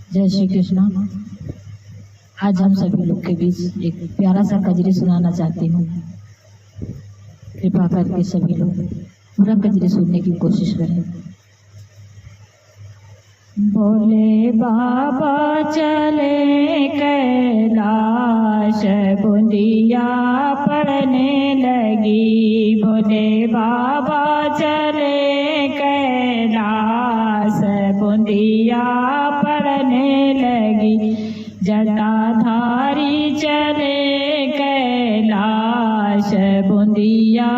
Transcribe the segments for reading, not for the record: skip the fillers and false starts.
जय श्री कृष्ण। आज हम सभी लोग के बीच एक प्यारा सा कजरी सुनाना चाहती हूँ। कृपा करके सभी लोग पूरा कजरी सुनने की कोशिश करें। बोले बाबा चले कैलाश, बूंदिया पड़ने लगी। बोले बाबा चले कैलाश, बूंदिया पड़ने लगी। जटाधारी चले कैलाश, बूंदिया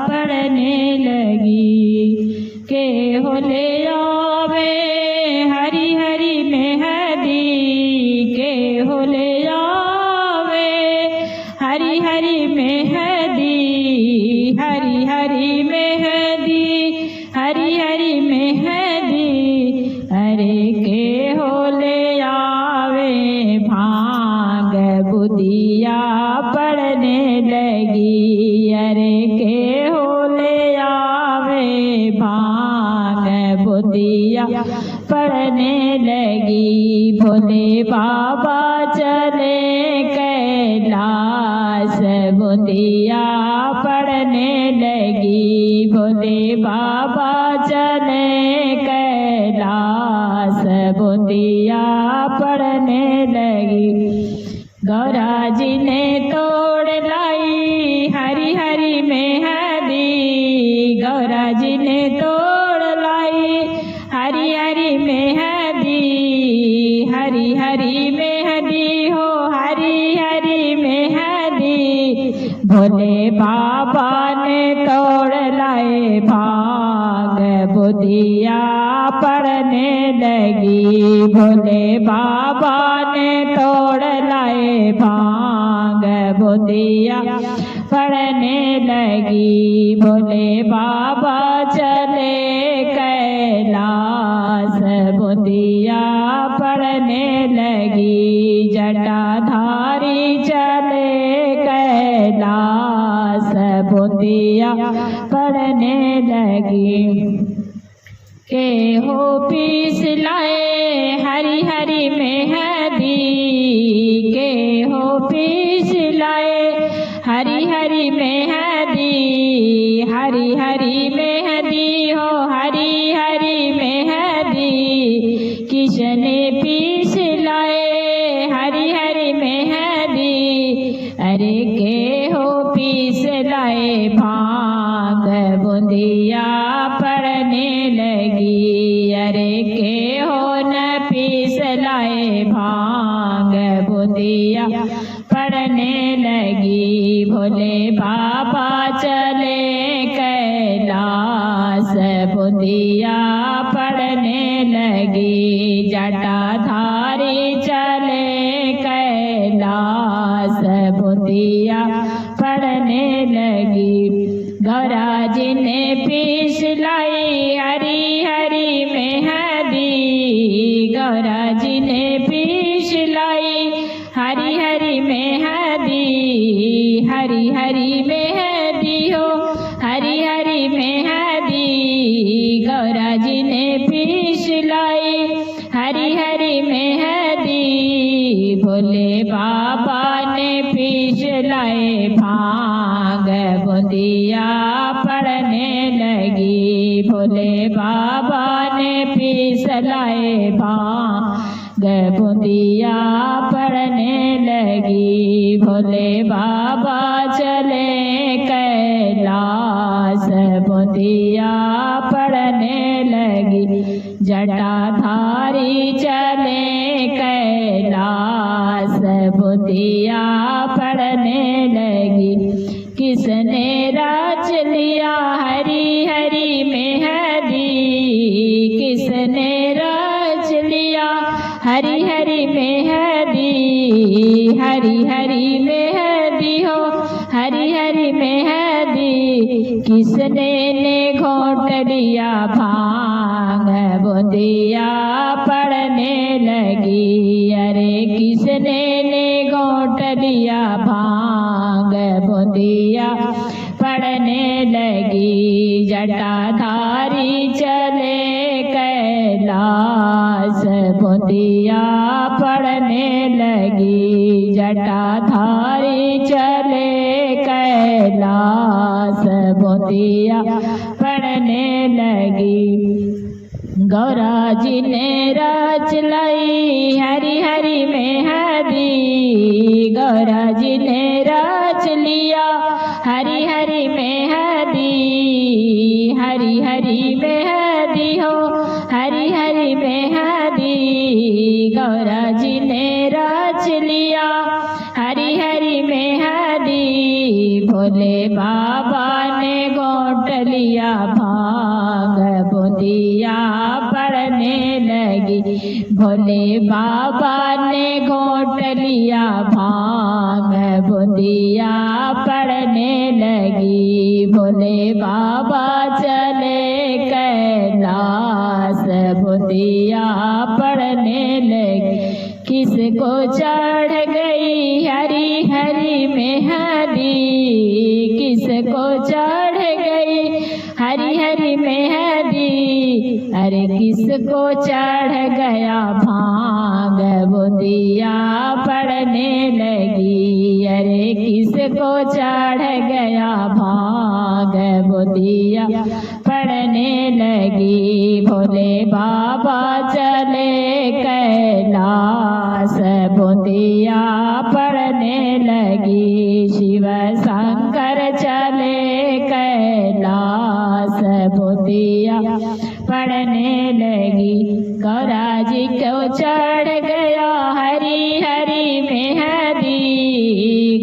पड़ने लगी। के होले आवे हरी हरी मेहदी, के होले आवे हरी हरी मेहदी, हरी हरी मेहदी, हरी हरी मेहदी। अरे के होले आवे भांग, बुदिया पड़ने लगी। अरे के होले आवे भांग, बुदिया पड़ने लगी। भोले बाबा चले कैलाश, बुदिया पड़ने लगी। भोले बाबा चले कैलाश, बुदिया पड़ने लगी। गौरा जी ने तोड़ लाई हरी हरी मेहदी, गौरा जी ने तोड़ लाई हरी हरी मेहदी, हरी हरी मेहदी हो हरी हरी मेहदी। भोले बाबा ने तोड़ लाए भांग, बुदिया पड़ने लगी। भोले बाबा ने तोड़ लाए भांग, बुदिया पड़ने लगी। भोले बाबा चले कैलाश, बुदिया पड़ने लगी। जटाधारी चले कैलाश, बुदिया पड़ने लगी। के हो पीस लाए हरी हरी मेहदी, के हो पीस लाए हरी हरी मेहदी, हरी हरी मेहदी हो हरी हरी मेहदी। किसने पीस लाए हरी हरी मेहदी। अरे के हो पीस लाए भांग, बुदिया पड़ने लगी। अरे के हो न पीस लाए भांग, बुदिया पड़ने लगी। भोले बाबा चले कैलाश, बुदिया पड़ने लगी। जटाधारी चले कैलाश, बुदिया पड़ने लगी। गौरा जी ने पीस लाई हरी हरी मेहदी, गौरा जी ने पीस लाई हरी हरी मेहदी, हरी हरी मेहदी हो हरी हरी मेहदी। गौरा जी ने पीस लाई हरी हरी मेहदी। भोले बाबा ने पीस लाए भांग, बुदिया पड़ने लगी। भोले बाबा ने पीस लाए भांग, बुदिया पड़ने लगी। भोले बाबा चले कैलाश, बुदिया पड़ने लगी। जटाधारी चले कैलाश, बुदिया पड़ने लगी। किसने रच लिया हरी हरी मेहदी, किसने रच लिया हरी हरी मेहदी, हरी हरी मेहदी हो हरी हरी मेहदी। किसने ने घोट लिया भांग, बुदिया पड़ने लगी। अरे किसने ने घोट लिया बुंदिया पढ़ने लगी, जटाधारी चले कैलाश, बुंदिया पढ़ने लगी। गौरा जी ने रच लाई हरि हरि मेहदी, गौरा जी ने रच लिया हरि हरि मेहदी, हरि हरि मेहदी हो हरि हरि मेहदी, गौरा जी ने रच लिया हरि हरि मेहदी। भोले बाबा ने गोट लिया भांग, बुंदिया पढ़ने लगी, भोले बाबा ने घोट लिया भांग, बुंदिया पढ़ने लगी। भोले बाबा चले कैलाश, बुंदिया पढ़ने लगी। किसको चढ़ गई हरि हरि मेहदी, किसको चढ़ गई हरि हरि मेहदी, अरे किसको चढ़ गया भांग, बुंदिया पढ़ने लगी। अरे किसको चढ़ गया भांग, बुंदिया पढ़ने लगी। भोले बाबा चले कैलाश, बुंदिया पढ़ने लगी। शिव शंकर चले कैलाश, बुंदिया पढ़ने लगी। गौरा जी को चढ़ गया हरि हरि मेहदी,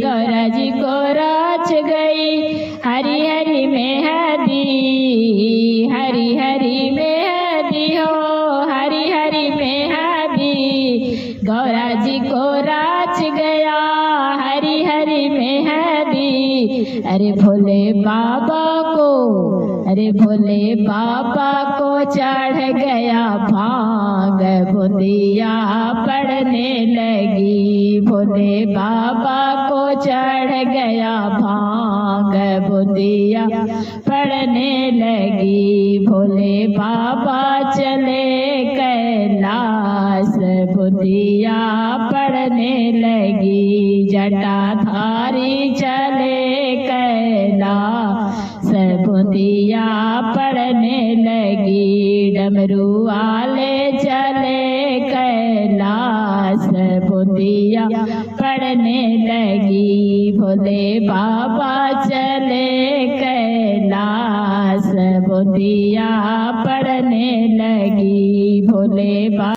गौरा जी को रच गई हरि हरि मेहदी, हरि हरि मेहदी हो हरि हरि मेहदी, गौरा जी को रच गया हरि हरि मेहदी। अरे भोले बाबा को, अरे भोले बाबा को चढ़ गया भांग, बुंदिया पढ़ने लगी। भोले बाबा को चढ़ गया भांग, बुंदिया पढ़ने लगी। भोले बाबा चले कैलाश, बुंदिया पढ़ने लगी। जटाधारी चले कैलाश, बुंदिया पढ़ने लगी। डमरू वाले चले कैलाश, बुंदिया पढ़ने लगी। भोले बाबा चले कैलाश, बुंदिया पढ़ने लगी। भोले बाबा